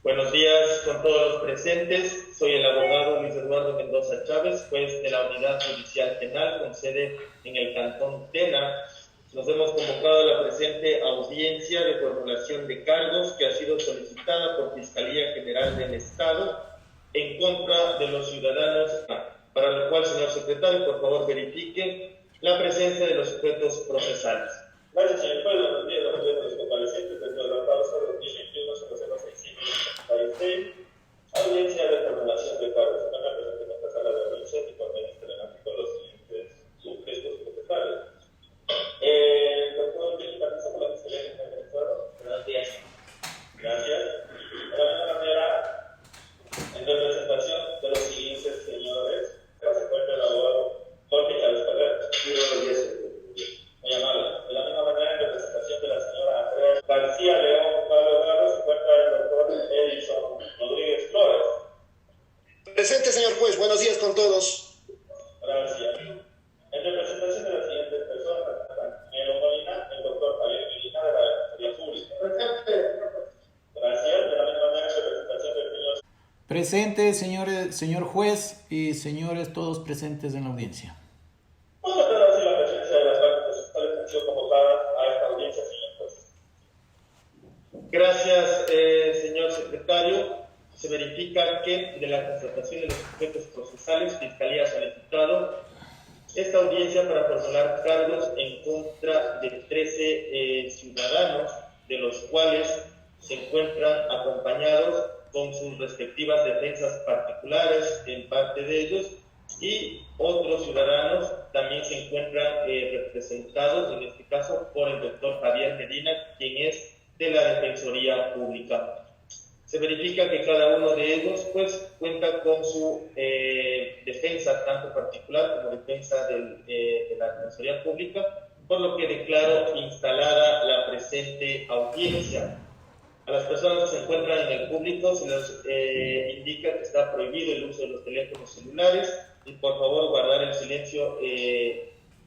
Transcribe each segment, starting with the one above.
Buenos días con todos los presentes. Soy el abogado Luis Eduardo Mendoza Chávez, juez de la Unidad Judicial Penal con sede en el Cantón Tena. Nos hemos convocado a la presente audiencia de formulación de cargos que ha sido solicitada por Fiscalía General del Estado en contra de los ciudadanos, para lo cual, señor secretario, por favor verifique la presencia de los sujetos procesales. Gracias, señor juez. Buenos días a los comparecientes dentro de la causa de 2021 0666. Audiencia de formulación de cargos. Van a presentar en esta sala de audiencia y con el estereotipo los siguientes sujetos procesales. Doctor, ¿tiene permiso por la Fiscalía General del Estado? Buenos días. Gracias. De la misma manera, en representación de los siguientes señores, se encuentra el abogado Jorge Chávez Ferrer. Buenos días. Muy amable. De la misma manera, en representación de la señora Andrea García León Pablo Garro, se encuentra el doctor Edison Rodríguez Flores. Presente, señor juez. Buenos días con todos. Gracias. En representación de las siguientes personas, Miguel Molina, el doctor Javier Medina de la Defensoría Pública. Presente. Gracias. De la misma manera, en representación del señor. Presente, señor juez y señores todos presentes en la audiencia. Vamos a tratar así la presencia de las partes procesales que han sido convocadas a esta audiencia, señor juez. Gracias, señor secretario. Se verifica que de la constatación de los sujetos procesales, Fiscalía ha solicitado esta audiencia para formular cargos en contra de 13 ciudadanos, de los cuales se encuentran acompañados con sus respectivas defensas particulares en parte de ellos, y otros ciudadanos también se encuentran representados, en este caso, por el doctor Javier Medina, quien es de la Defensoría Pública. Se verifica que cada uno de ellos pues cuenta con su defensa, tanto particular como defensa de la Defensoría Pública, por lo que declaro instalada la presente audiencia. A las personas que se encuentran en el público se les indica que está prohibido el uso de los teléfonos celulares y por favor guardar el silencio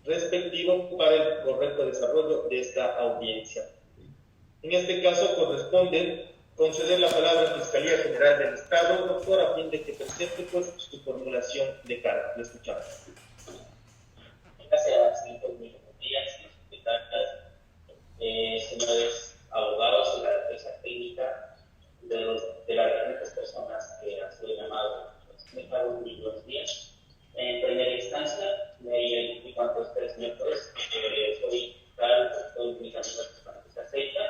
respectivo para el correcto desarrollo de esta audiencia. En este caso corresponde conceder la palabra a la Fiscalía General del Estado, doctor, a fin de que presente pues su formulación de cargo. Le escuchamos. Gracias, señor. Buenos días, señores secretarios, señores abogados de la defensa técnica, de las diferentes personas que han sido llamadas. Me pago muy buenos días. En primera instancia, me identifico ante usted, señor juez, soy tal, estoy únicamente para esta fecha.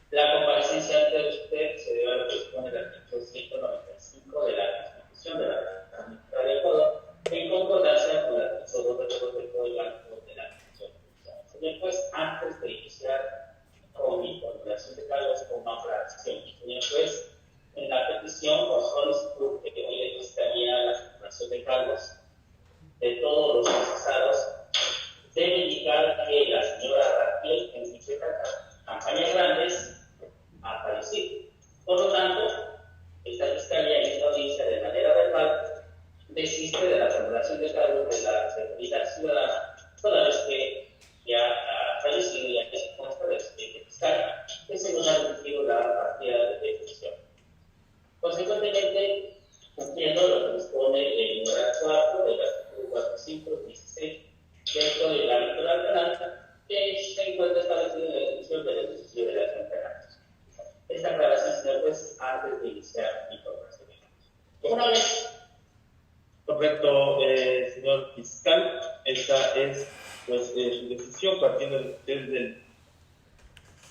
La comparecencia ante usted se debe a lo que dispone el artículo 195 de la Constitución de la República de Ecuador, en concordancia con el artículo 2 del Código de la Constitución. Señor juez, antes de iniciar con mi formulación de cargos, con una aclaración. Señor juez, en la petición por solicitud que hoy le gustaría la formulación de cargos de todos los procesados, debe indicar que la señora Raquel Enriqueta Campaña Grandes ha fallecido. Por lo tanto, esta Fiscalía en esta audiencia de manera verbal desiste de la formulación de cargos de la referida ciudadana, toda vez que ya ha fallecido y aquí se consta del expediente fiscal, que según ha admitido la partida de defunción. Consecuentemente, cumpliendo lo que dispone el numeral 4 del artículo 416 dentro del ámbito penal, que se encuentra establecido en la definición del ejercicio de la acción penal. Esta aclaración, señor juez, antes de iniciar mi formulación. Una vez. Correcto, señor fiscal. Esta es pues su decisión, partiendo desde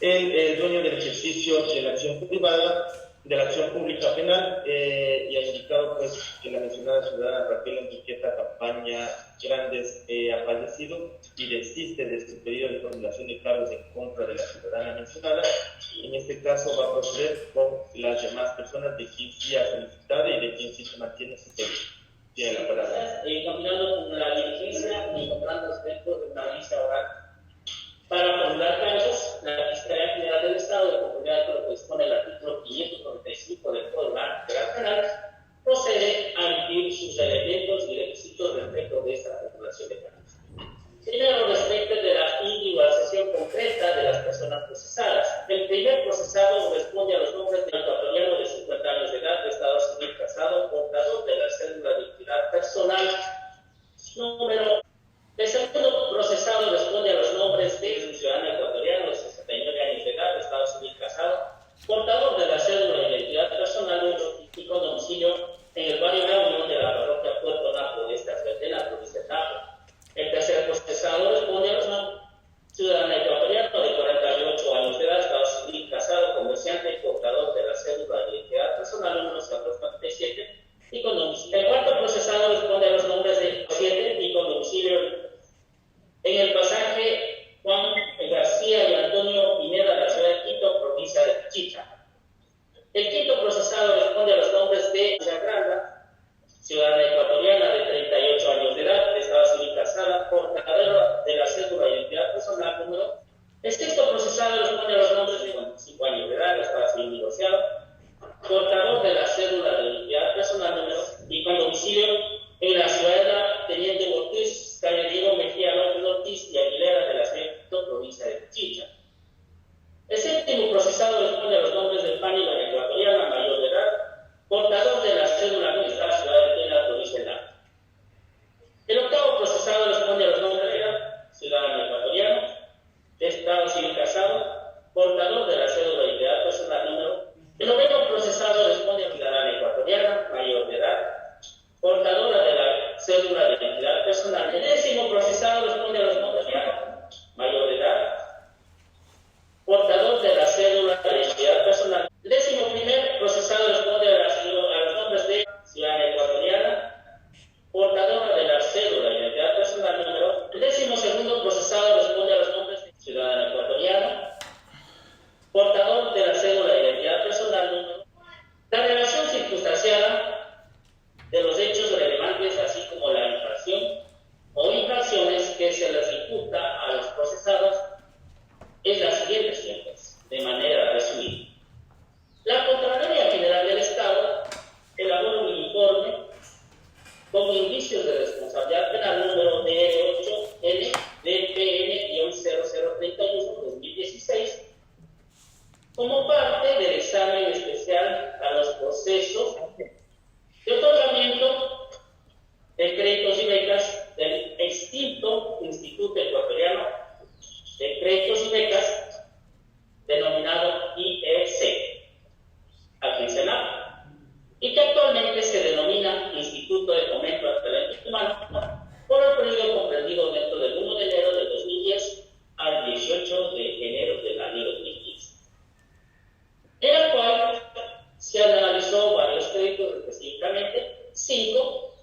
el dueño del ejercicio de la acción privada, de la acción pública penal, y ha indicado pues que la mencionada ciudadana Raquel Enriqueta Campaña Grandes ha fallecido y desiste de este pedido de formulación de cargos en contra de la ciudadana mencionada. En este caso va a proceder con las demás personas de quien sí ha solicitado y de quien sí se mantiene su pedido. Tiene la palabra. Continuando con la diligencia, encontrando dentro de una audiencia oral para formular cargos, la Fiscalía General del Estado, de conformidad con lo que dispone el artículo 595 del Código Penal, procede a emitir sus elementos y requisitos respecto de esta formulación de cargos. Primero, respecto de la individualización concreta de las personas procesadas. El primer procesado responde a los nombres del ecuatoriano de 50 años de portador de la cédula de identidad personal número. El noveno procesado responde a ciudadana ecuatoriana, mayor de edad, portadora de la cédula de identidad personal. El décimo procesado responde a los nombres de mayor de edad, portador de la cédula de identidad personal. El décimo primer procesado responde a los nombres de ciudadana ecuatoriana, portadora de la cédula de identidad personal número. El décimo segundo procesado responde a los nombres de ciudadana ecuatoriana, portador de la cédula de identidad personal número. La relación circunstanciada de los hechos relevantes, así como la infracción o infracciones que se les imputa a los procesados, es la siguiente, señores, de manera resumida. La Contraloría General del Estado elabora un informe con indicios de responsabilidad penal número DR8N DPN-0031-2016 como parte del examen especial a los procesos de otorgamiento de créditos y becas del extinto Instituto Ecuatoriano de Créditos y Becas, denominado IEC, aquí en Senado, y que actualmente se denomina Instituto de Fomento al Talento Humano, por el periodo comprendido dentro del 1 de enero de 2010 al 18 de enero del año 2015, en el cual se analizó varios créditos, específicamente 5,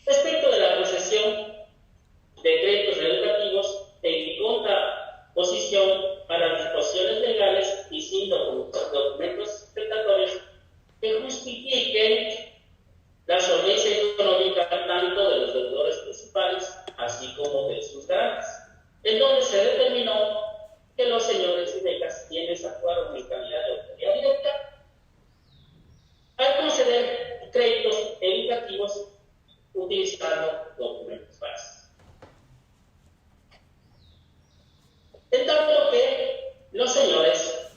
respecto de la concesión de créditos educativos en contraposición a las disposiciones legales y sin documentos expectatorios que justifiquen la solvencia económica tanto de los deudores principales así como de sus garantes, en donde se determinó que los señores y becas quienes actuaron en calidad de autoridad directa al conceder créditos educativos utilizando documentos básicos. En tanto que los señores,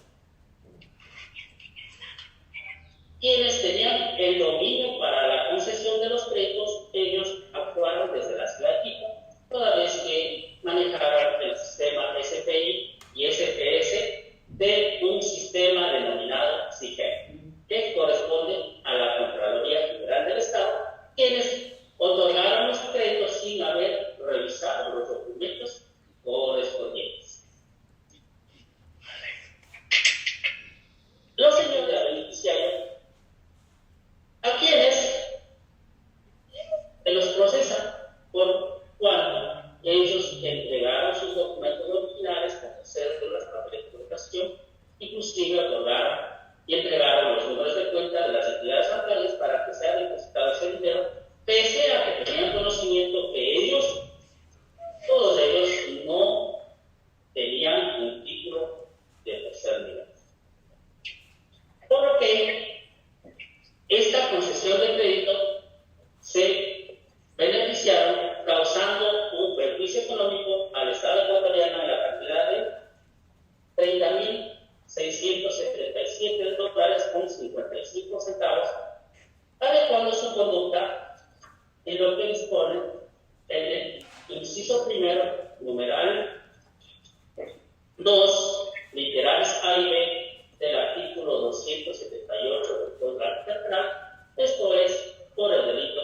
quienes tenían el dominio para la concesión de los créditos, ellos actuaron desde la ciudad de Quito, toda vez que manejaron el sistema SPI y SPS de un sistema denominado SIGEM, que corresponde a la Contraloría General del Estado, quienes otorgaron los créditos sin haber revisado los documentos correspondientes. Los señores beneficiarios, a quienes se los procesan por cuanto ellos entregaron sus documentos originales con cédulas, papeles de educación, inclusive otorgaron y entregaron los números de cuenta de las entidades bancarias para que sea depositado ese dinero, pese a que tenían conocimiento que ellos, todos ellos, no tenían un título de tercer nivel. Por lo que esta concesión de crédito se beneficiaron causando un perjuicio económico al Estado ecuatoriano en la cantidad de $30.677.55, adecuando su conducta en lo que dispone el inciso primero, numeral 2, literales A y B del artículo 278 del Código Penal, esto es por el delito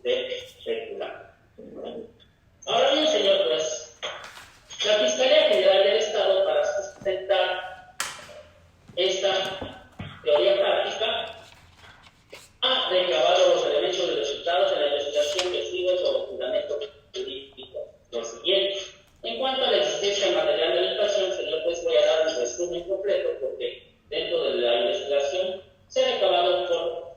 de peculado. Ahora bien, señor juez, la Fiscalía General del Estado, para sustentar esta teoría práctica, ha recabado los elementos y resultados de la investigación que sirve como fundamento jurídico. Lo siguiente, en cuanto a la existencia material de la infracción, señor juez, voy a dar un resumen completo porque dentro de la investigación se ha recabado por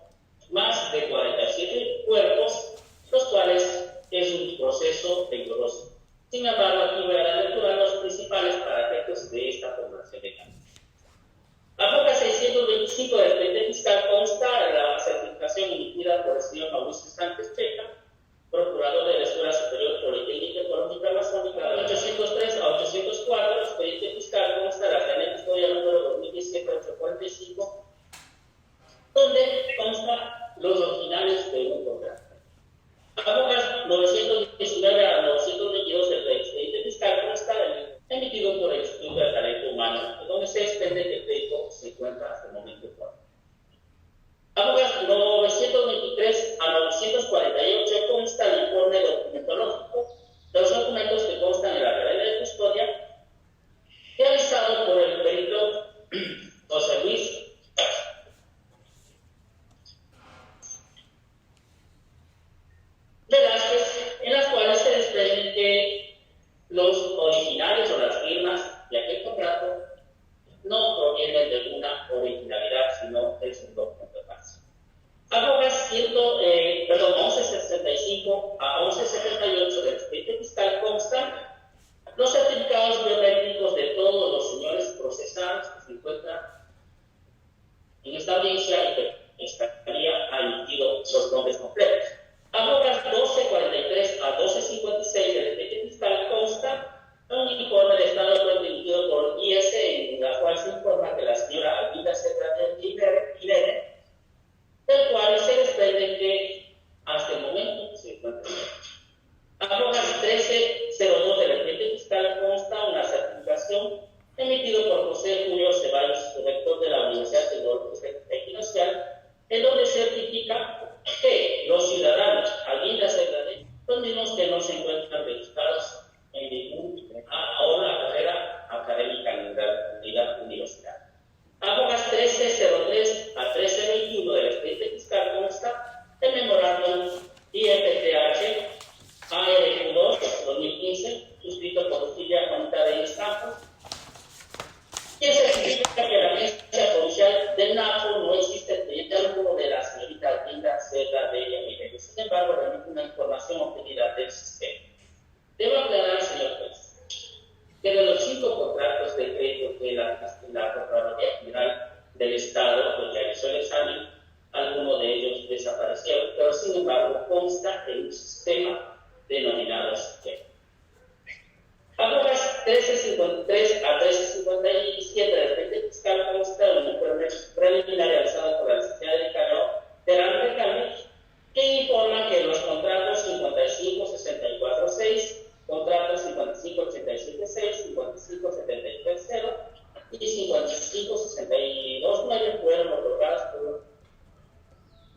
más de 47 cuerpos, los cuales es un proceso riguroso. Sin embargo, aquí voy a dar lectura a los principales para efectos de esta formación de campo. La boca 625 del expediente fiscal consta en la certificación emitida por el señor Mauricio Sánchez Checa, procurador de la Escuela Superior Politécnica Económica Masónica, de 803 a 804. El expediente fiscal consta la planeta historia número 2017-845, donde consta los originales de un contrato. Abogás 919 a 922 del expediente fiscal consta el emitido por el Instituto de Talento Humano pretende que el crédito se encuentra hasta el momento actual. Páginas 923 a 948 consta el informe documentológico de los documentos que constan en la regla de custodia, realizado por el perito José Luis Velázquez, en las cuales se desprende que los originarios o las firmas de aquel contrato no provienen de una originalidad, sino es un documento falso. Abogas 1165 a 1178 del expediente fiscal constan los certificados biométricos de todos los señores procesados que se encuentran en esta audiencia y que estaría emitido los nombres completos. Abogas 1243 a 1256 del expediente fiscal consta un informe de estado emitido por IS, en la cual se informa que la señora Alvida Cetra de Ilere, del cual se desprende que hasta el momento se encuentra. Abogas 1302 del expediente fiscal consta una certificación emitido por José Julio Ceballos, rector de la Universidad Tecnológica Equinoccial, en donde certifica que los ciudadanos Alvida Cetra son mismos que no se encuentran registrados en la carrera académica en la universidad. Abogas 1303 a 1321 del expediente fiscal consta el memorándum IFTH ARQ2 2015, suscrito por Justicia Juanita de Campos, quien certifica que la agencia provincial del NAPO no existe expediente alguno de la señorita Alvida Cetra de Ilere. Sin embargo, remite una información obtenida del sistema. Debo aclarar, señor juez, que de los 5 contratos de crédito que la Contraloría General del Estado realizó el examen, algunos de ellos desaparecieron, pero sin embargo consta en un sistema denominado sistema. Abogas 1353 a 1357 del expediente fiscal consta en un informe preliminar realizado por la licenciada de Carlos que informa que los contratos 55-64-6, contratos 55-87-6, 55-73-0 y 55-62-9 fueron otorgadas por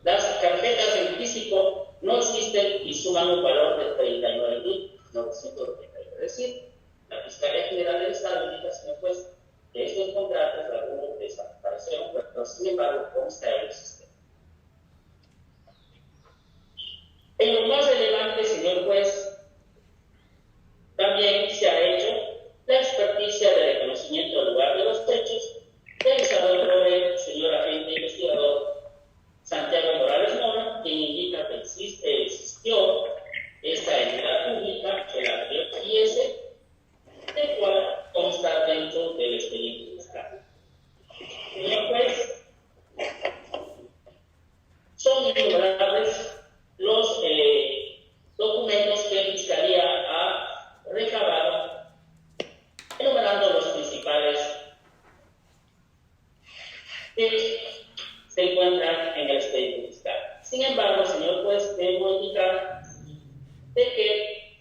las carpetas en físico, no existen y suman un valor de 39.939. Es decir, la Fiscalía General del Estado indica, señor juez, que estos contratos algunos desaparecieron, pero sin embargo consta en el sistema. En lo más relevante, señor juez, también se ha hecho la experticia de reconocimiento del lugar de los hechos realizado por el señor agente investigador Santiago Morales Mora, quien indica que existió esta entidad pública, el anterior IS, el cual consta dentro del expediente fiscal. Señor juez, son innumerables los documentos que la Fiscalía ha recabado, enumerando los principales que se encuentran en el expediente fiscal. Sin embargo, señor juez, debo indicar de que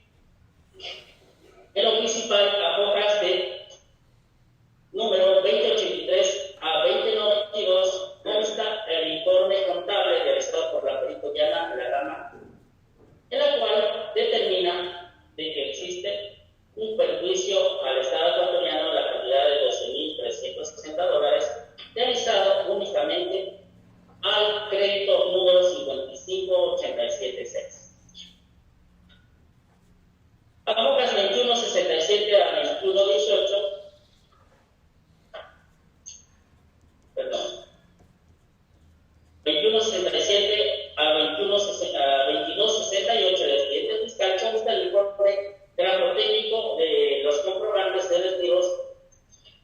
en lo principal a hojas de número 2083 a 2092 consta el informe contable realizado por la perito Diana La Gama, en la cual determina de que existe un perjuicio al Estado ecuatoriano en la cantidad de $12.360 realizado únicamente al crédito número 55876. Abogas 2167 a 2118, perdón, 2167 a 2268 del expediente fiscal consta el informe grado técnico de los comprobantes de retiros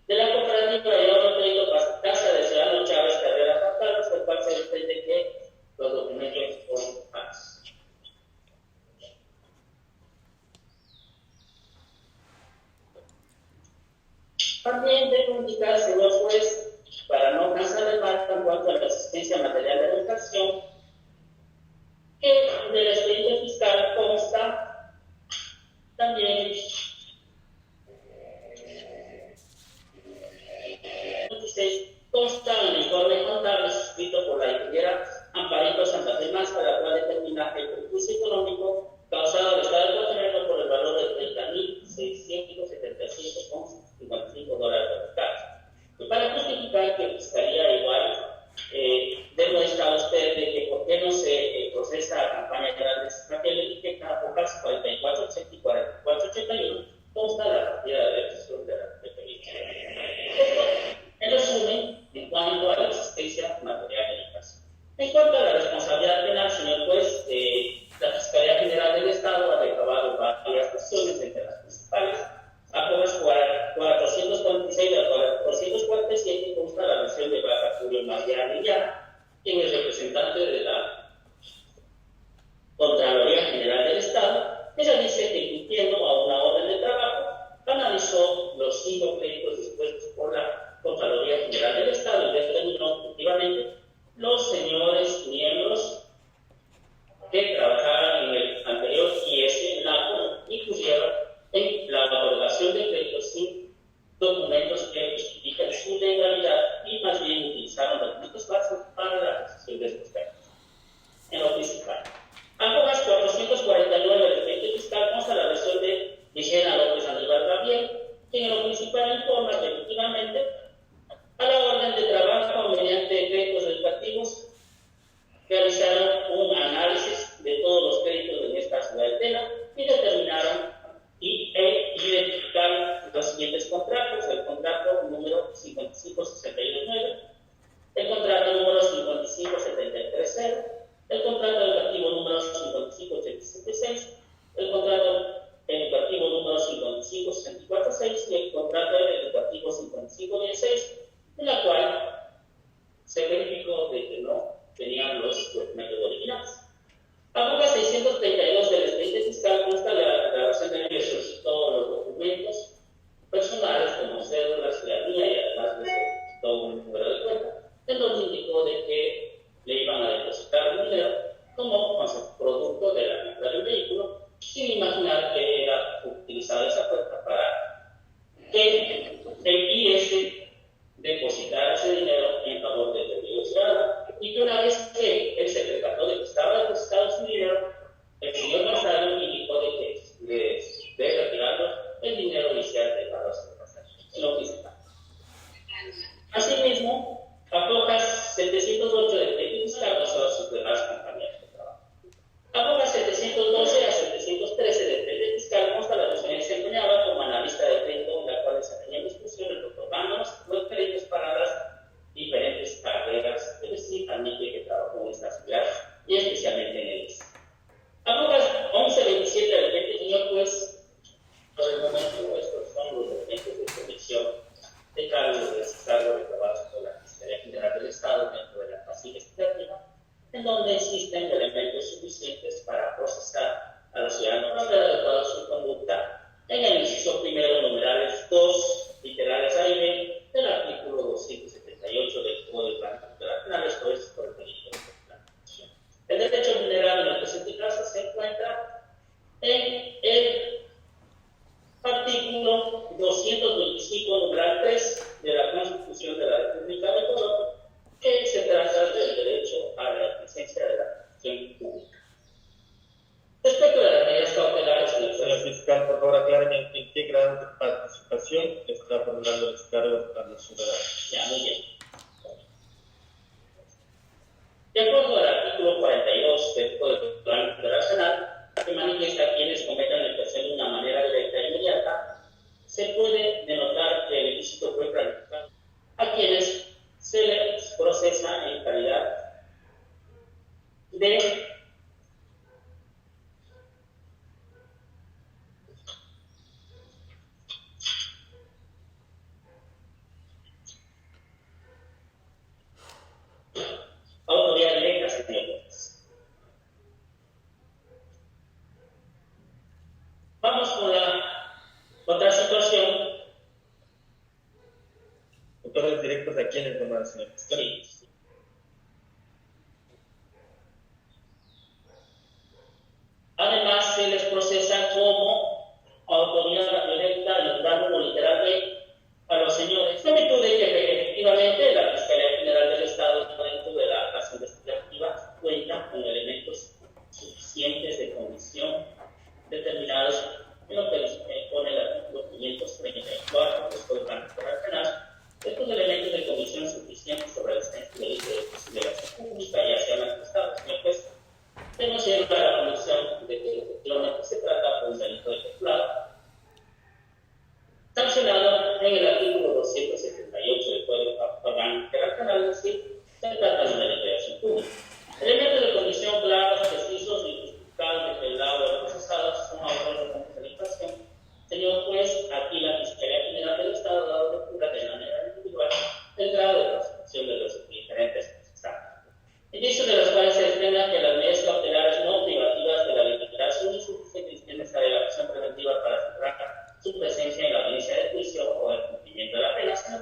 de la cooperativa de ahorro crédito Casa de Ciudadano Chávez Carrera Carlos, del cual se desprende que los documentos son falsos. También debo indicar, señor juez, para no cansar el marco en cuanto a la existencia material de educación, que del expediente fiscal consta también suscrito por la ingeniera Amparito Santa Fe Máscara, la cual determina el perjuicio económico causado al Estado ecuatoriano por el valor de $30,677,55 y para justificar que Fiscalía igual demuestra a usted de que por qué no se procesa campaña general de Raquel Etiqueta por las 4480 y 4481 consta la partida de decisión de la referida. Esto, en resumen, en cuanto a la existencia material de la caso. En cuanto a la responsabilidad penal, señor juez, la Fiscalía General del Estado ha recabado varias cuestiones, entre las principales. Apenas 446 de 447 consta la versión de Baja Julio María Arellano, quien es representante de la Contraloría General del Estado. Ella dice que, cumpliendo a una orden de trabajo, analizó los 5 créditos dispuestos por la Contraloría General del Estado y determinó efectivamente los señores miembros que trabajaban en el anterior IS incluyeron en la otorgación de créditos sin documentos que justifican su legalidad y más bien utilizaron documentos básicos para la ejecución de estos créditos. En lo principal, Apogas 449 del expediente fiscal consta la versión de Michela López Aníbal Gabriel, quien en lo principal informa que efectivamente a la orden de trabajo mediante créditos educativos realizaron un análisis de todos los créditos en esta ciudad de Tela y determinaron y identificaron los siguientes contratos: el contrato número 55619, el contrato número 55730, el contrato educativo número 55876, el contrato educativo número 55646 y el contrato educativo 5516, en la cual se verificó de que no tenían los documentos originales. Apogas 632 del expediente fiscal consta la versión de que solicitó los documentos personales como cédulas, ciudadanía y además le solicitó un número de cuenta, en donde indicó de que le iban a depositar un dinero como producto de la compra del vehículo, sin imaginar que era utilizada esa cuenta para que el IS depositara ese dinero en favor del debido ciudadano, y que una vez que él se percató de que estaba depositado su dinero, el señor Gonzalo indicó de que de retirarlo el dinero inicial de la base de pasaje. Lo principal. Asimismo, Apogas 708 del crédito fiscal pasó a sus demás compañías de trabajo. Apogas 712 a 713 del crédito fiscal consta la versión que se empeñaba como analista de crédito, en la cual se tenía discusiones otorgando los créditos para las diferentes carreras, es decir, también que trabajó en esta ciudad y especialmente en el IS. Apogas 1127 del crédito, señor juez, por el momento estos son los elementos de comisión de cargos de descargo recabados por la Fiscalía General del Estado dentro de la fase investigativa, en donde existen elementos suficientes para procesar a los ciudadanos por haber adecuado su conducta en el inciso primero, numerales 2, literales A y B, del artículo 278 del Código Penal, esto es por el delito de contravención. El derecho general en el presente caso se encuentra en el artículo 225, numeral 3 de la Constitución de la República de Ecuador, que se trata del derecho a la licencia de la función pública. Respecto de las medidas cautelares, señor fiscal, por favor, acláreme en qué grado de participación está formulando los cargos a los ciudadanos. Ya, muy bien. De acuerdo al artículo 42 del Código Internacional, que manifiesta a quienes cometan la infracción de una manera directa e inmediata, se puede denotar que el ilícito fue practicado a quienes se les procesa en calidad de autoridad directa, señores. Vamos con la otra situación. Autores directos a quienes toman, señor fiscal. Sí. Además, se les procesa como autoridad directa, nombrando literalmente a los señores. En virtud de que efectivamente la Fiscalía General del Estado, dentro de la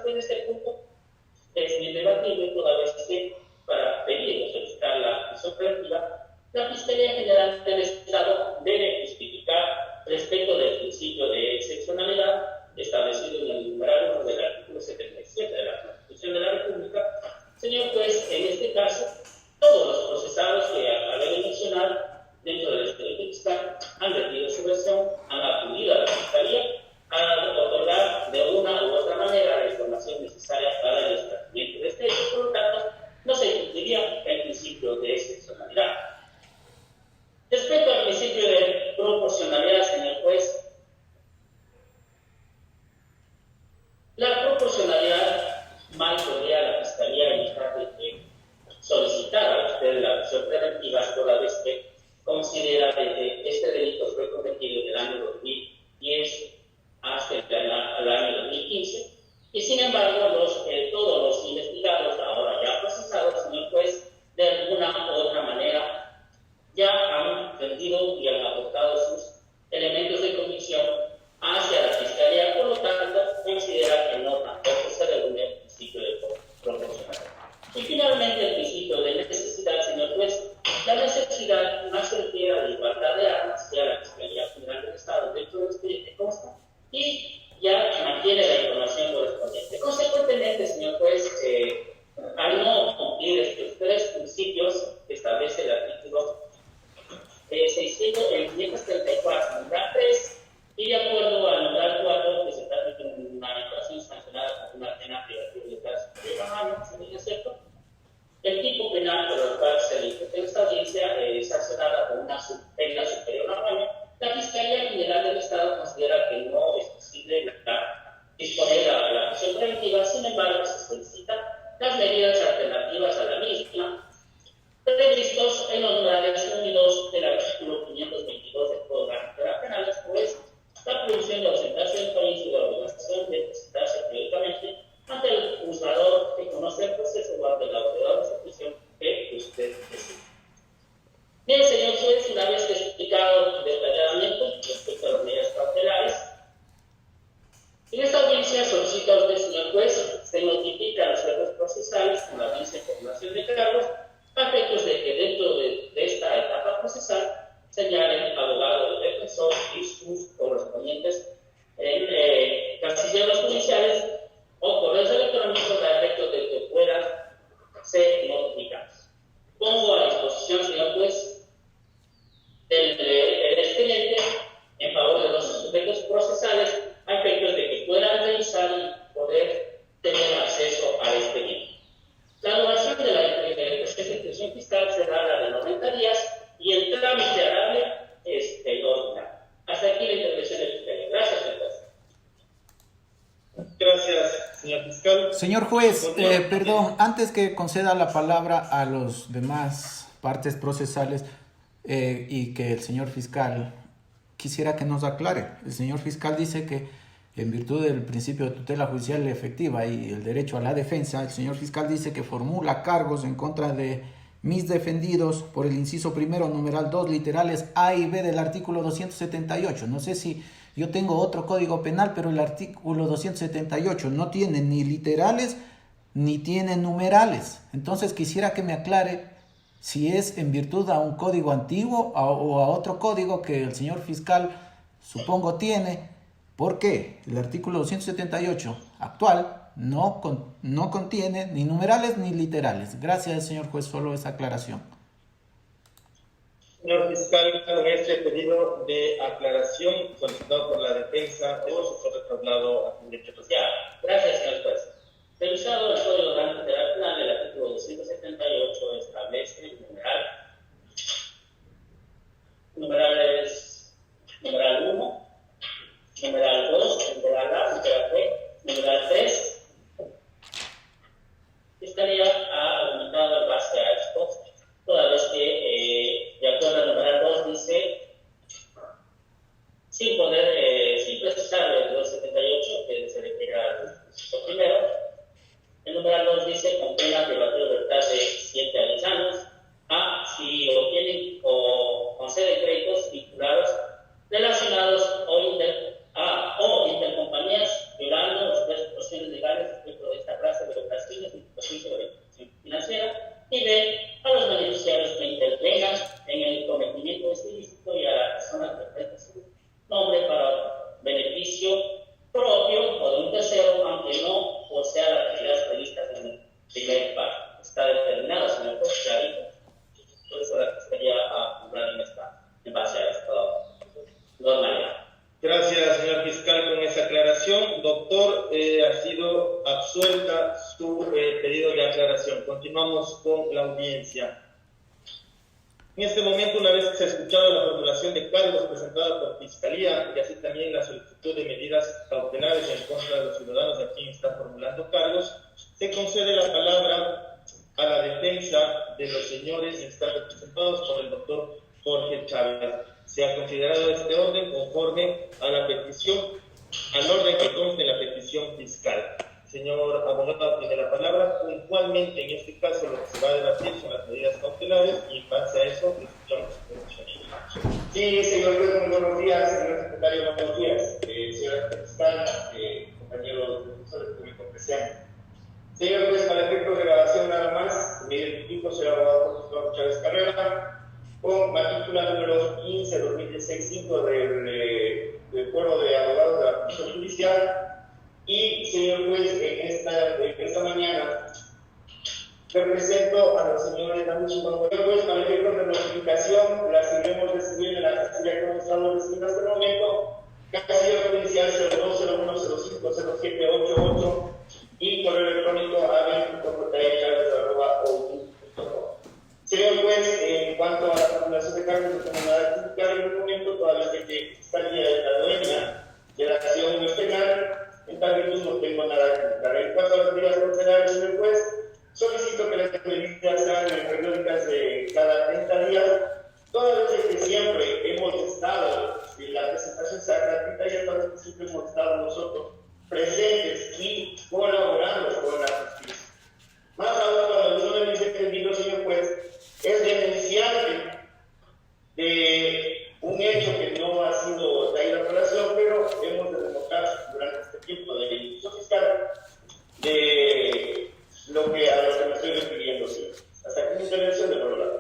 que en este punto es muy debatible, toda vez que para pedir o solicitar la prisión preventiva, la Fiscalía General del Estado debe justificar respecto del principio de excepcionalidad establecido en el numeral 1 del artículo 77 de la Constitución de la República. Señor juez, en este caso, todos los procesados que acabé de mencionar dentro del expediente fiscal han rendido su versión, han acudido a la Fiscalía a otorgar de una u otra manera la información necesaria para el esclarecimiento de este hecho. Por lo tanto, no se cumpliría el principio de excepcionalidad. Respecto al principio de proporcionalidad, señor juez, la proporcionalidad mal podría la Fiscalía evitar de que solicitara a usted la prisión preventiva toda vez que considera que este delito fue cometido en el año 2010 hasta el año 2015, y sin embargo todos los investigados, ahora ya procesados, señor juez, de alguna u otra manera ya han rendido y han aportado sus elementos de convicción hacia la Fiscalía. Por lo tanto, considera que no tampoco se reúne el principio de proporcionalidad. Y finalmente, el principio de necesidad, señor juez. La necesidad más se refiere a la igualdad de armas que a la Fiscalía General del Estado dentro del expediente consta y ya mantiene la información correspondiente. Consecuentemente, señor juez, al no cumplir estos tres principios que establece el artículo 534, numeral 3, y de acuerdo al numeral 4, que se trata de una infracción sancionada con una pena privativa de cárcel de 1 año, ¿es cierto? El tipo penal por el cual se le en esta audiencia es sancionada con una pena superior a 1 año. La Fiscalía General del Estado considera que no es posible disponer la prisión preventiva, sin embargo, se solicitan las medidas alternativas a la misma previstos en los numerales 1 y 2 del artículo 522 del Código Penal, pues la prohibición de ausentarse del país y la obligación de presentarse periódicamente ante el juzgador que conoce el proceso o ante la autoridad de ejecución que usted decide. Bien, señor juez, una vez que he explicado detalladamente respecto a las medidas cautelares, en esta audiencia solicita a usted, señor juez, se notifican los jueces procesales con la audiencia de formulación de cargos a efectos de que dentro de esta etapa procesal señalen abogado del defensor y sus correspondientes casilleros judiciales o correos electrónicos a efectos de que puedan ser notificados. Pongo a disposición, señor juez, el expediente en favor de los sujetos procesales a efectos de que puedan revisar y poder tener acceso al expediente. La duración de la ejecución fiscal será la de 90 días y el trámite harable es el ordinario. Hasta aquí la intervención del fiscal. Gracias, señor juez. Gracias, señor fiscal. Señor juez, perdón, antes que conceda la palabra a los demás partes procesales y que el señor fiscal quisiera que nos aclare. El señor fiscal dice que en virtud del principio de tutela judicial efectiva y el derecho a la defensa, el señor fiscal dice que formula cargos en contra de mis defendidos por el inciso primero, numeral 2, literales A y B del artículo 278. No sé si yo tengo otro código penal, pero el artículo 278 no tiene ni literales ni tiene numerales. Entonces quisiera que me aclare si es en virtud a un código antiguo o a otro código que el señor fiscal supongo tiene. ¿Por qué? El artículo 278 actual no contiene ni numerales ni literales. Gracias, señor juez, solo esa aclaración. Señor fiscal, con este pedido de aclaración solicitado por la defensa, hemos hecho traslado a derecho social. Gracias, señor juez. Revisado el Código Orgánico Federal Penal, el artículo 278 establece el numeral 1, numeral 2, numeral A, numeral B, numeral 3. Estaría argumentado en base a esto, toda vez que, de acuerdo al numeral 2, dice, sin precisar el 278, que se refiere al primero, su pedido de aclaración. Continuamos con la audiencia. En este momento, una vez que se ha escuchado la formulación de cargos presentada por Fiscalía y así también la solicitud de medidas cautelares en contra de los ciudadanos a quien está formulando cargos, se concede la palabra a la defensa de los señores que están representados por el doctor Jorge Chávez. Se ha considerado este orden conforme a la petición, al orden que consta en la petición fiscal. Señor abogado, tiene la palabra. Puntualmente, en este caso, lo que se va a debatir son las medidas cautelares y en base a eso, escuchamos su posición. Sí, señor juez, muy buenos días. Señor secretario, buenos días. Señora fiscal, compañeros profesores público presentes. Señor juez, para efectos de grabación nada más, me identifico, soy abogado profesor Chávez Carrera, con matrícula número 15-2016-5 del Foro de Abogados de la Función Judicial. Y, señor juez, en esta mañana represento a los señores Damuchi Señor juez, para efectos de notificación, las iremos recibiendo en la casilla que hemos estado recibiendo hasta el momento, casilla judicial 0201050788 y correo electrónico a20.com. Señor juez, en cuanto a la formulación de cargos, no tengo nada que explicar en el momento, toda vez que Fiscalía es la dueña de la acción penal. En tal virtud no tengo nada que explicar. En cuanto a las medidas cautelares, señor juez, solicito que las medidas sean periódicas de cada 30 días, toda vez que siempre hemos estado, en la presentación sea gratuita y toda vez que siempre hemos estado nosotros presentes y colaborando con la justicia. Más aún cuando yo me dice entendido, señor juez, es denunciante de un hecho que no ha sido traído a colación, pero hemos de demostrar durante este tiempo de ejecución fiscal de a lo que me estoy refiriendo, señor. Hasta aquí mi intervención de programa.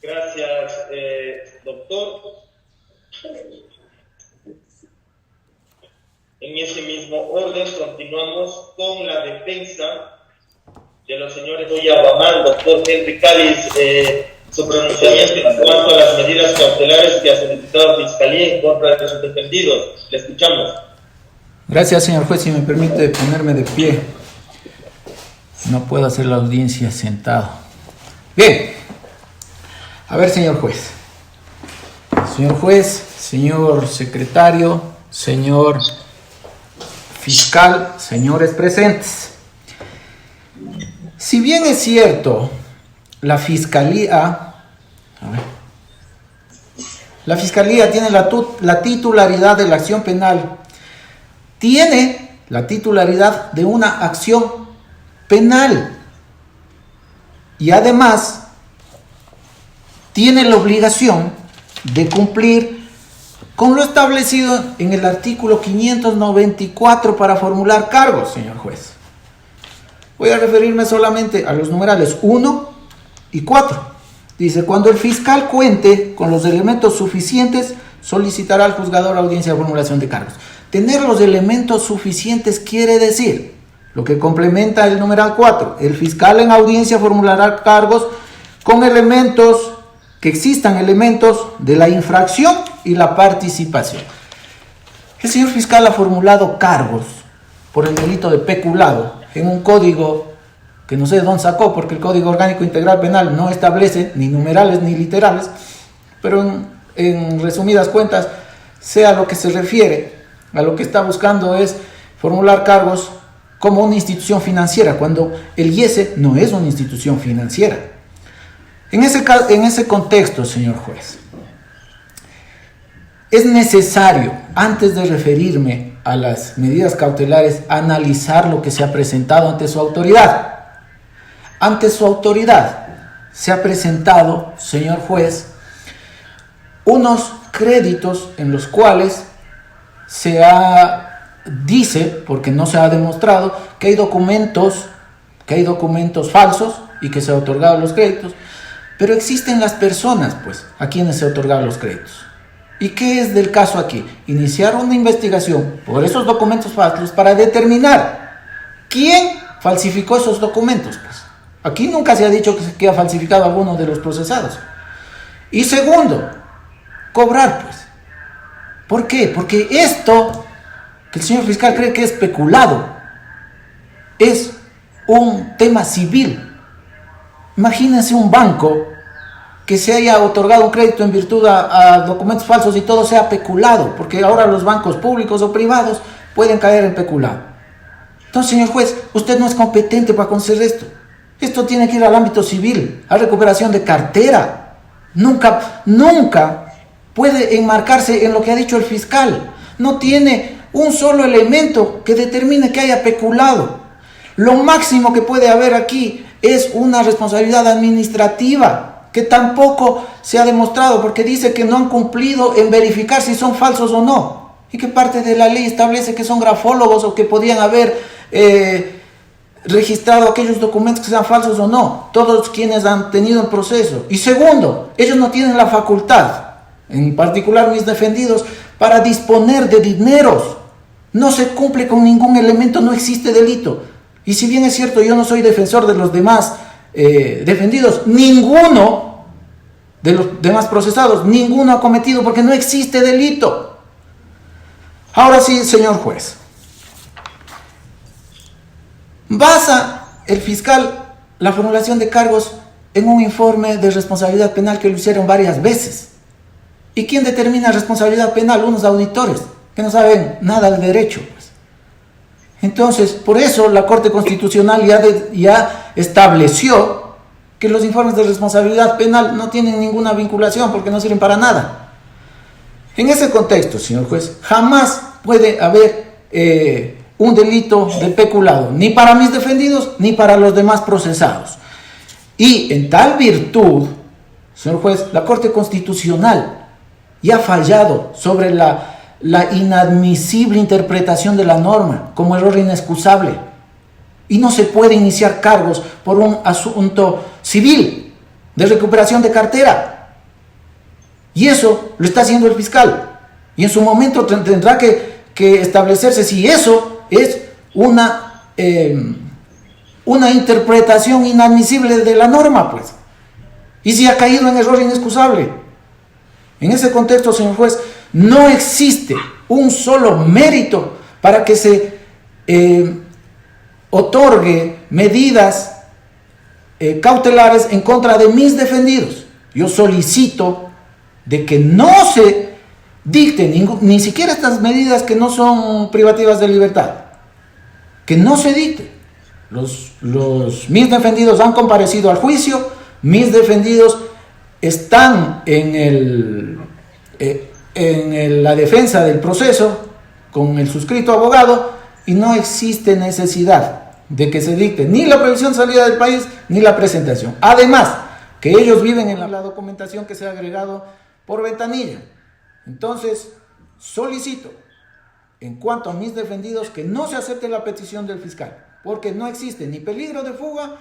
Gracias, doctor. En ese mismo orden, continuamos con la defensa de los señores Abamal, doctor Henry Cáliz, su pronunciamiento en cuanto a las medidas cautelares que ha solicitado Fiscalía en contra de sus defendidos. Le escuchamos. Gracias, señor juez. Si me permite ponerme de pie. No puedo hacer la audiencia sentado. Bien. A ver, señor juez. Señor juez, señor secretario, señor fiscal, señores presentes. Si bien es cierto, la Fiscalía tiene la titularidad de la acción penal, tiene la titularidad de una acción penal y además tiene la obligación de cumplir con lo establecido en el artículo 594 para formular cargos, señor juez. Voy a referirme solamente a los numerales 1 y 4. Dice, cuando el fiscal cuente con los elementos suficientes, solicitará al juzgador audiencia de formulación de cargos. Tener los elementos suficientes quiere decir, lo que complementa el numeral 4, el fiscal en audiencia formulará cargos con elementos, que existan elementos de la infracción y la participación. El señor fiscal ha formulado cargos por el delito de peculado en un código que no sé de dónde sacó, porque el Código Orgánico Integral Penal no establece ni numerales ni literales, pero en resumidas cuentas, sea lo que se refiere, a lo que está buscando es formular cargos como una institución financiera, cuando el IESE no es una institución financiera. En ese contexto, señor juez, es necesario, antes de referirme a las medidas cautelares, analizar lo que se ha presentado ante su autoridad. Ante su autoridad se ha presentado, señor juez, unos créditos en los cuales dice, porque no se ha demostrado, que hay documentos falsos y que se han otorgado los créditos, pero existen las personas, pues, a quienes se otorgaron los créditos. ¿Y qué es del caso aquí? Iniciar una investigación por esos documentos falsos para determinar quién falsificó esos documentos, pues. Aquí nunca se ha dicho que ha falsificado alguno de los procesados. Y segundo, cobrar, pues. ¿Por qué? Porque esto que el señor fiscal cree que es peculado, es un tema civil. Imagínense un banco que se haya otorgado un crédito en virtud a documentos falsos y todo sea peculado, porque ahora los bancos públicos o privados pueden caer en peculado. Entonces, señor juez, usted no es competente para conocer esto. Esto tiene que ir al ámbito civil, a recuperación de cartera. Nunca puede enmarcarse en lo que ha dicho el fiscal. No tiene un solo elemento que determine que haya peculado. Lo máximo que puede haber aquí es una responsabilidad administrativa, que tampoco se ha demostrado, porque dice que no han cumplido en verificar si son falsos o no. ¿Y qué parte de la ley establece que son grafólogos o que podían haber registrado aquellos documentos que sean falsos o no? Todos quienes han tenido el proceso. Y segundo, ellos no tienen la facultad, en particular mis defendidos, para disponer de dineros. No se cumple con ningún elemento, no existe delito. Y si bien es cierto, yo no soy defensor de los demás defendidos, ninguno de los demás procesados, ninguno ha cometido, porque no existe delito. Ahora sí, señor juez, basa el fiscal la formulación de cargos en un informe de responsabilidad penal que lo hicieron varias veces. ¿Y quién determina responsabilidad penal? Unos auditores que no saben nada del derecho. Entonces, por eso la Corte Constitucional ya estableció que los informes de responsabilidad penal no tienen ninguna vinculación porque no sirven para nada. En ese contexto, señor juez, jamás puede haber un delito de peculado, ni para mis defendidos ni para los demás procesados. Y en tal virtud, señor juez, la Corte Constitucional ya ha fallado sobre la inadmisible interpretación de la norma como error inexcusable. Y no se puede iniciar cargos por un asunto civil de recuperación de cartera. Y eso lo está haciendo el fiscal. Y en su momento tendrá que establecerse si eso es una interpretación inadmisible de la norma, pues. Y si ha caído en error inexcusable. En ese contexto, señor juez, no existe un solo mérito para que se otorgue medidas cautelares en contra de mis defendidos. Yo solicito de que no se dicten ni siquiera estas medidas que no son privativas de libertad, que no se dicten. Mis defendidos han comparecido al juicio, mis defendidos están en la defensa del proceso con el suscrito abogado y no existe necesidad de que se dicte ni la prohibición de salida del país ni la presentación. Además, que ellos viven en la documentación que se ha agregado por ventanilla. Entonces, solicito, en cuanto a mis defendidos, que no se acepte la petición del fiscal, porque no existe ni peligro de fuga,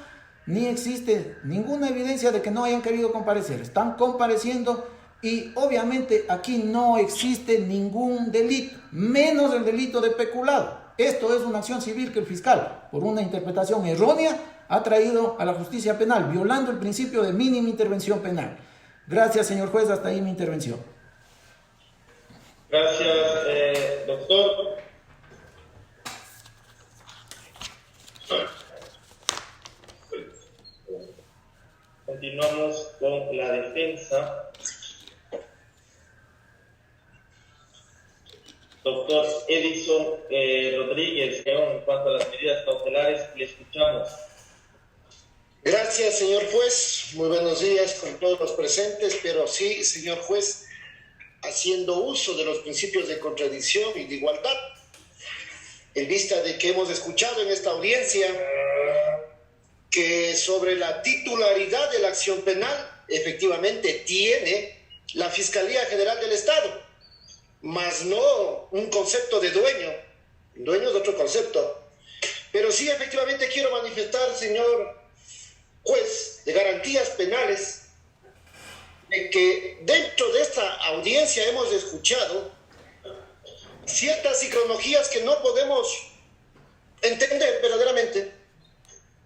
ni existe ninguna evidencia de que no hayan querido comparecer. Están compareciendo y obviamente aquí no existe ningún delito, menos el delito de peculado. Esto es una acción civil que el fiscal, por una interpretación errónea, ha traído a la justicia penal, violando el principio de mínima intervención penal. Gracias, señor juez, hasta ahí mi intervención. Gracias, doctor. Continuamos con la defensa. Doctor Edison Rodríguez, en cuanto a las medidas cautelares, le escuchamos. Gracias, señor juez. Muy buenos días con todos los presentes, pero sí, señor juez, haciendo uso de los principios de contradicción y de igualdad, en vista de que hemos escuchado en esta audiencia que sobre la titularidad de la acción penal efectivamente tiene la Fiscalía General del Estado, mas no un concepto de dueño es otro concepto. Pero sí, efectivamente quiero manifestar, señor juez, de garantías penales, de que dentro de esta audiencia hemos escuchado ciertas psicologías que no podemos entender verdaderamente,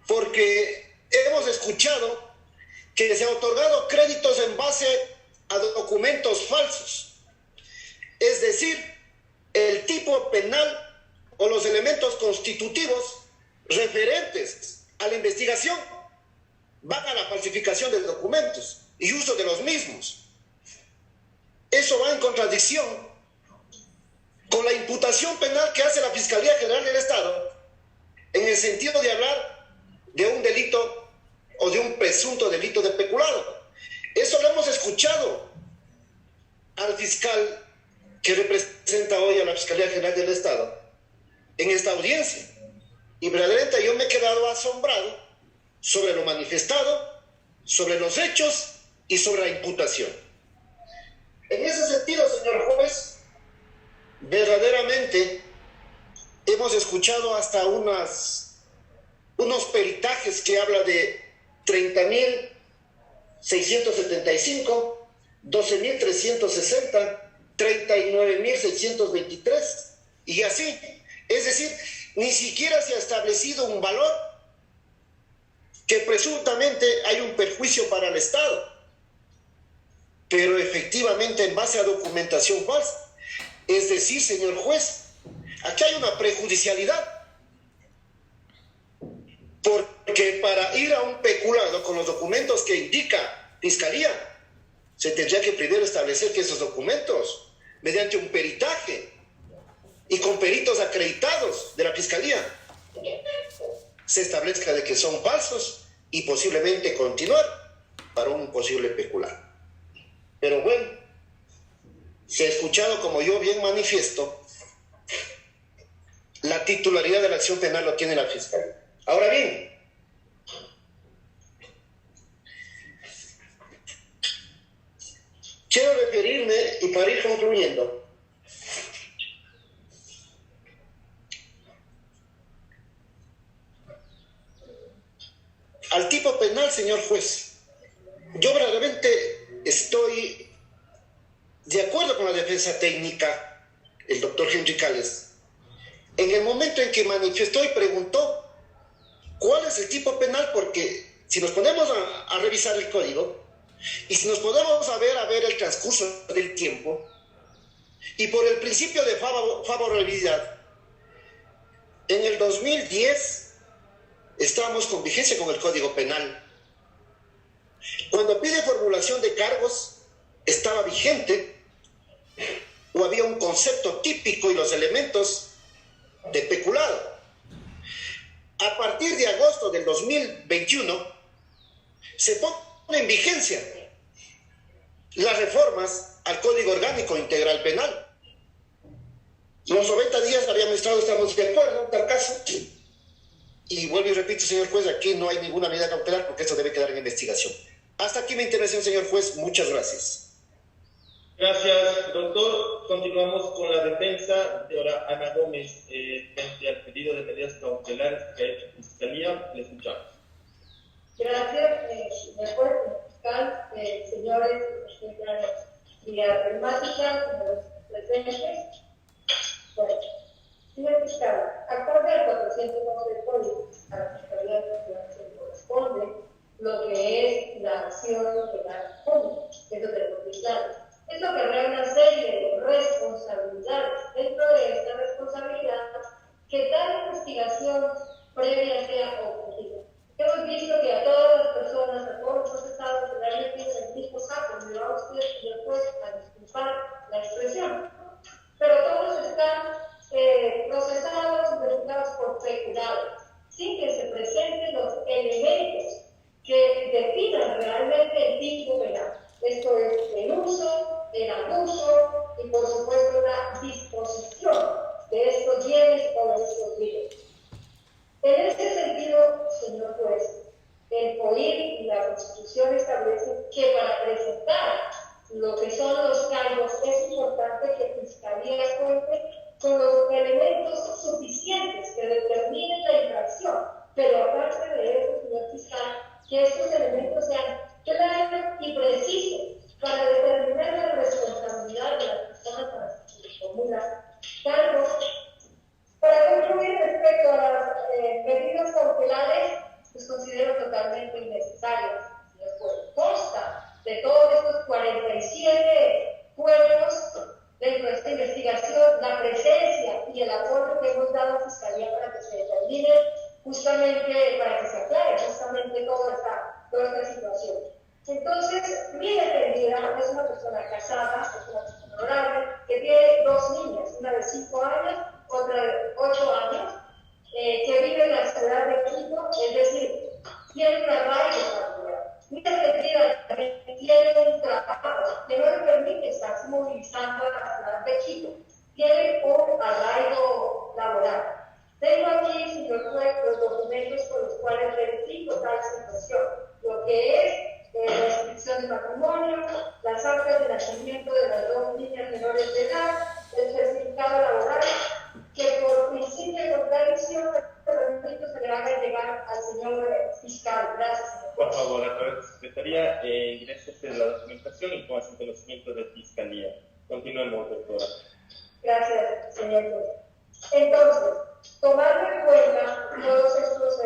porque hemos escuchado que se han otorgado créditos en base a documentos falsos. Es decir, el tipo penal o los elementos constitutivos referentes a la investigación van a la falsificación de documentos y uso de los mismos. Eso va en contradicción con la imputación penal que hace la Fiscalía General del Estado en el sentido de hablar de un delito o de un presunto delito de peculado. Eso lo hemos escuchado al fiscal que representa hoy a la Fiscalía General del Estado en esta audiencia. Y verdaderamente yo me he quedado asombrado sobre lo manifestado, sobre los hechos y sobre la imputación. En ese sentido, señor juez, verdaderamente hemos escuchado hasta unos peritajes que habla de 30.675, 12.360, 39.623 y así. Es decir, ni siquiera se ha establecido un valor que presuntamente hay un perjuicio para el Estado, pero efectivamente en base a documentación falsa. Es decir, señor juez, aquí hay una prejudicialidad, porque para ir a un peculado con los documentos que indica Fiscalía, se tendría que primero establecer que esos documentos, mediante un peritaje y con peritos acreditados de la Fiscalía, se establezca de que son falsos y posiblemente continuar para un posible peculado. Pero bueno, se ha escuchado, como yo bien manifiesto, la titularidad de la acción penal lo tiene la Fiscalía. Ahora bien, quiero referirme, y para ir concluyendo, al tipo penal, señor juez. Yo verdaderamente estoy de acuerdo con la defensa técnica, el doctor Henry Cales, en el momento en que manifestó y preguntó cuál es el tipo penal, porque si nos ponemos a revisar el código y si nos podemos a ver el transcurso del tiempo y por el principio de favorabilidad, en el 2010 estábamos con vigencia con el Código Penal. Cuando pide formulación de cargos, estaba vigente o había un concepto típico y los elementos de peculado. A partir de agosto del 2021 se pone en vigencia las reformas al Código Orgánico Integral Penal. Los 90 días habíamos estado, estamos de acuerdo en tal caso. Y vuelvo y repito, señor juez, aquí no hay ninguna medida cautelar porque esto debe quedar en investigación. Hasta aquí mi intervención, señor juez. Muchas gracias. Gracias, doctor. Continuamos con la defensa de ahora Ana Gómez frente al pedido de medidas cautelares que ha hecho la Fiscalía. Le escuchamos. Gracias, señor juez, fiscal, señores y la temática, los presentes. Bueno, señor fiscal, acorde al 411 del Código, a la Fiscalía se corresponde lo que es la acción penal pública, eso de los fiscales. Es lo que revela una serie de responsabilidades. Dentro de esta responsabilidad, que tal investigación previa sea objetiva. Hemos visto que a todas las personas, a todos los procesados, se le han metido en el mismo saco, me va usted, señor juez, a disculpar la expresión. Pero todos están procesados, investigados por peculado, sin que se presenten los elementos que definan realmente el tipo penal. Esto es el uso, el abuso y por supuesto la disposición de estos bienes o de estos bienes. En este sentido, señor juez, el COIR y la Constitución establecen que para presentar lo que son los cargos es importante que Fiscalía cuente con los elementos suficientes que determinen la infracción, pero aparte de eso, señor fiscal, que estos elementos sean claros y precisos para determinar la responsabilidad de las personas para las que se formulan cargos. Para concluir, respecto a las medidas cautelares, pues considero totalmente innecesarias. Consta de todos estos 47 cuerpos dentro de esta investigación, la presencia y el apoyo que hemos dado a Fiscalía para que se determine justamente tiene un arraigo laboral. Muchas entidades tienen un trabajo que no le permite estarse movilizando a la ciudad de Quito. Tienen un arraigo laboral. Tengo aquí, señor juez, los documentos con los cuales verifico tal situación, lo que es la inscripción de matrimonio, las actas de nacimiento de las dos niñas menores de edad, el certificado laboral, que por principio de contradicción se le haga llegar al señor fiscal. Gracias, señor. Por favor, a través de la Secretaría, ingrese la documentación y ponga su conocimiento de Fiscalía. Continuemos, doctora. Gracias, señor juez. Entonces, tomando en cuenta todos estos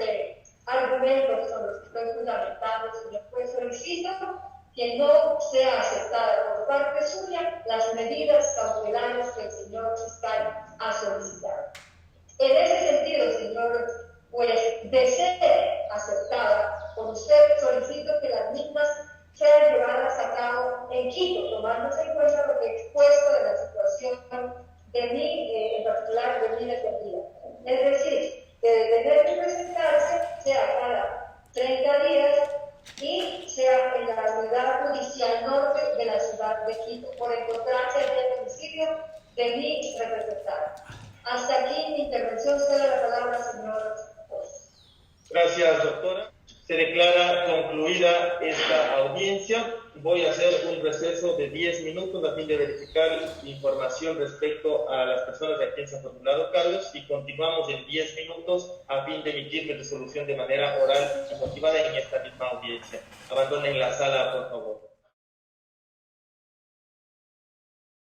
argumentos con los que estoy fundamentando, señor juez, solicito que no sea aceptada por parte suya las medidas cautelares que el señor fiscal ha solicitado. En ese sentido, señor juez, de ser aceptada por usted, solicito que las mismas sean llevadas a cabo en Quito, tomándose en cuenta lo que he expuesto de la situación de mí, en particular de mi defendida. Es decir, que de tener que presentarse sea cada 30 días y sea en la unidad judicial norte de la ciudad de Quito, por encontrarse en el domicilio de mi representada. Hasta aquí mi intervención. Cedo la palabra, señor juez. Gracias, doctora. Se declara concluida esta audiencia. Voy a hacer un receso de 10 minutos a fin de verificar información respecto a las personas de quien se han formulado cargos y continuamos en 10 minutos a fin de emitir mi resolución de manera oral y motivada en esta misma audiencia. Abandonen la sala, por favor.